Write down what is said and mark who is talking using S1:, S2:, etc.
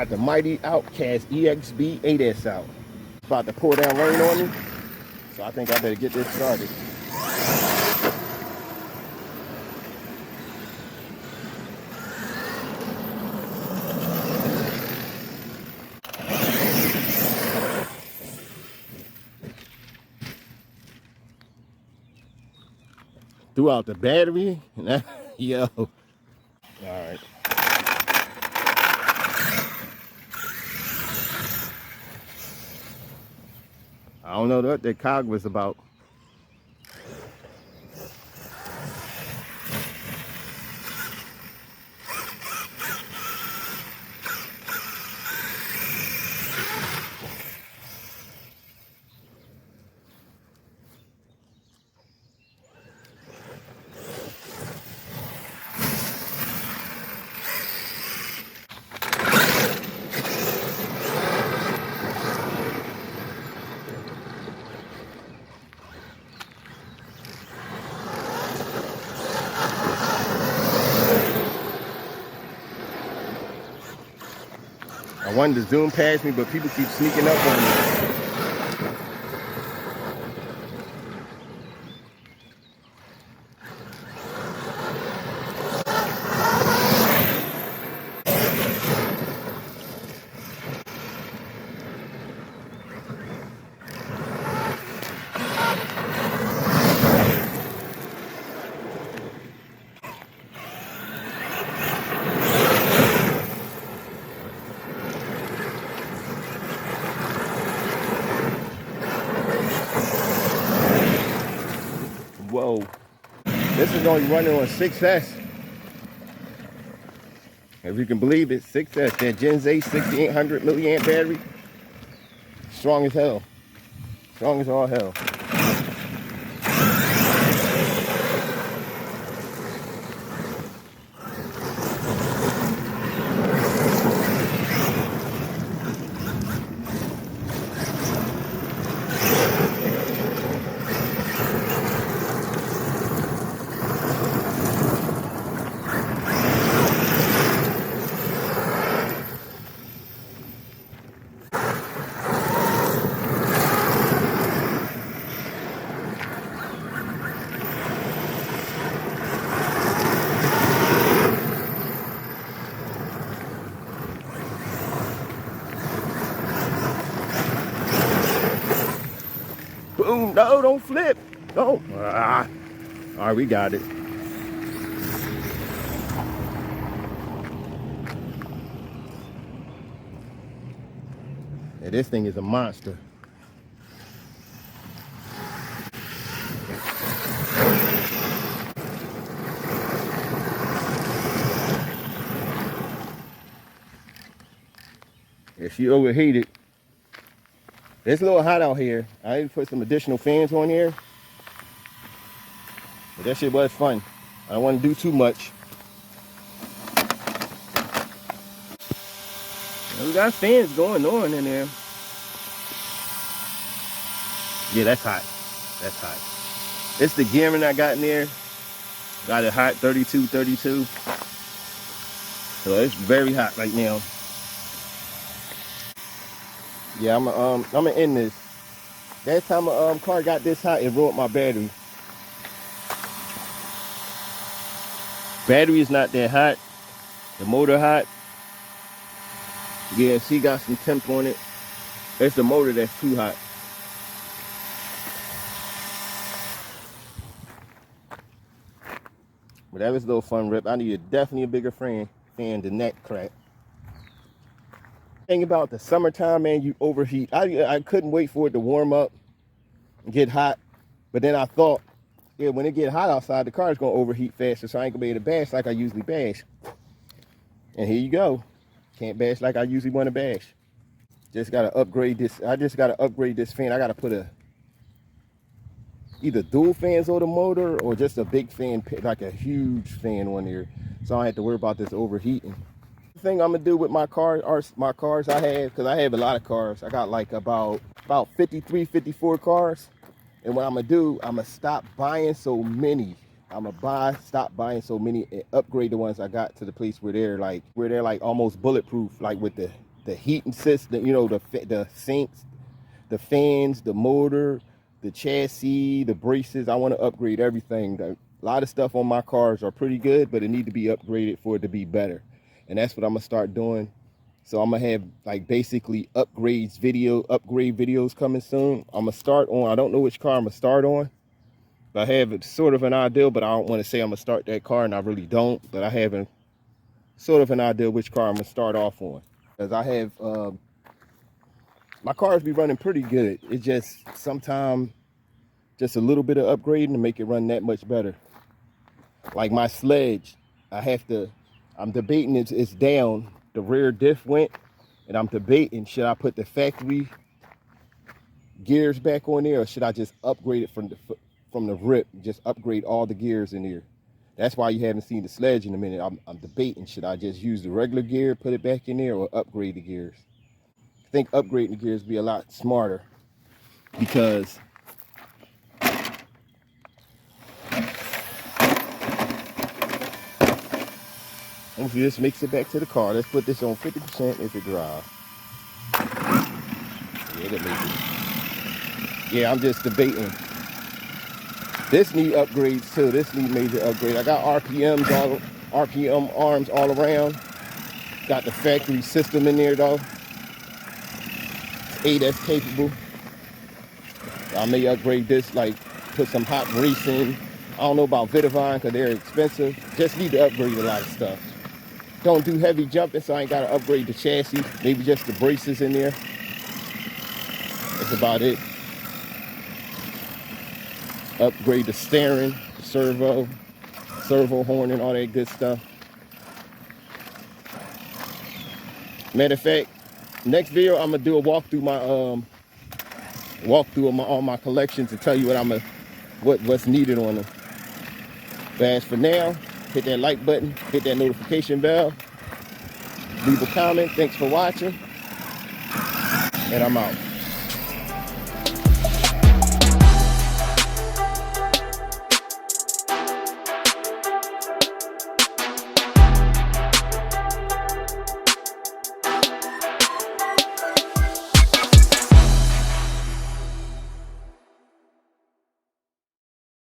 S1: got the mighty Outcast EXB 8S out. It's about to pour down rain on me, so I think I better get this started. Threw out the battery, and that, yo. All right. I don't know what that cog was about. I wanted to zoom past me, but people keep sneaking up on me. Whoa, this is only running on 6S. If you can believe it, 6S, that Gen Z 6800 milliamp battery. Strong as hell. Strong as all hell. Boom, no, don't flip. Don't. All right, we got it. Yeah, this thing is a monster. Yeah, she overheated. It's a little hot out here. I need to put some additional fans on here. But that shit was fun. I don't want to do too much. We got fans going on in there. Yeah, that's hot. That's hot. It's the gearing I got in there. Got it hot, 32, 32. So it's very hot right now. Yeah, I'm gonna end this. Last time a car got this hot, it ruined my battery. Battery is not that hot. The motor hot. Yeah, she got some temp on it. It's the motor that's too hot. But that was a little fun rip. I needed definitely a bigger fan than that crap. Thing about the summertime, man, you overheat. I couldn't wait for it to warm up and get hot. But then I thought, yeah, when it get hot outside, the car is gonna overheat faster, so I ain't gonna be able to bash like I usually bash. And here you go. Can't bash like I usually want to bash. Just gotta upgrade this. I just gotta upgrade this fan. I gotta put either dual fans on the motor or just a big fan, like a huge fan on there, so I don't have to worry about this overheating. The thing I'm gonna do with my cars I have, because I have a lot of cars. I got like about 53, 54 cars. And what I'm gonna do, I'm gonna stop buying so many. Stop buying so many and upgrade the ones I got to the place where they're like almost bulletproof, like with the the heating system, you know, the sinks, the fans, the motor, the chassis, the braces. I want to upgrade everything. A lot of stuff on my cars are pretty good, but it need to be upgraded for it to be better. And that's what I'm gonna start doing. So I'm gonna have like basically upgrade videos coming soon. I'm gonna start on, I don't know which car I'm gonna start on. I have sort of an idea, but I don't want to say I'm gonna start that car, and I really don't. But I have sort of an idea which car I'm gonna start off on. Because I have my cars be running pretty good. It's just sometimes just a little bit of upgrading to make it run that much better. Like my sledge, I'm debating it's down. The rear diff went, and I'm debating, should I put the factory gears back on there, or should I just upgrade it from the rip, just upgrade all the gears in here? That's why you haven't seen the sledge in a minute. I'm debating, should I just use the regular gear, put it back in there, or upgrade the gears? I think upgrading the gears would be a lot smarter, because hopefully this makes it back to the car. Let's put this on 50% if it drives. Yeah, that makes it. Yeah, I'm just debating. This need upgrades too. This need major upgrade. I got RPM arms all around. Got the factory system in there though. 8S capable. I may upgrade this, like put some hot racing. I don't know about Vitavine because they're expensive. Just need to upgrade a lot of stuff. Don't do heavy jumping, so I ain't got to upgrade the chassis. Maybe just the braces in there. That's about it. Upgrade the steering, the servo horn, and all that good stuff. Matter of fact, next video I'm gonna do a walkthrough of all my collections and tell you what's needed on them. But as for now, hit that like button, hit that notification bell, leave a comment. Thanks for watching, and I'm out.